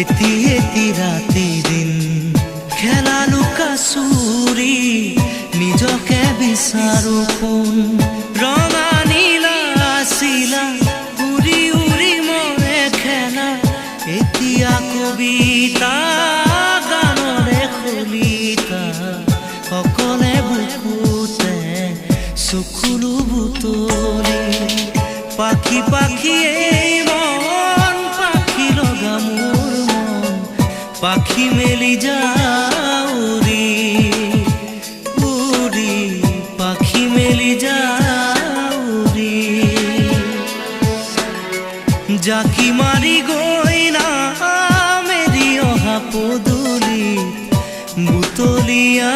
এটি এটি ৰাতি দিন খেলা লুকা চুৰি নিজকে বিচাৰো কোন ৰঙা নীলা আছিলা উৰি উৰি মৰে খেলা এতিয়া কবিতা গানৰে খলিতা অকলে বুকুতে চকুলো বুটলি পাখি পাখি এই মন পাখি লগা মোৰ মন পাখি মেলি যাউৰি উৰি পাখি মেলি যাউৰি জাকি মাৰি গৈ না মেলি অহা পদূলি বুটলিয়া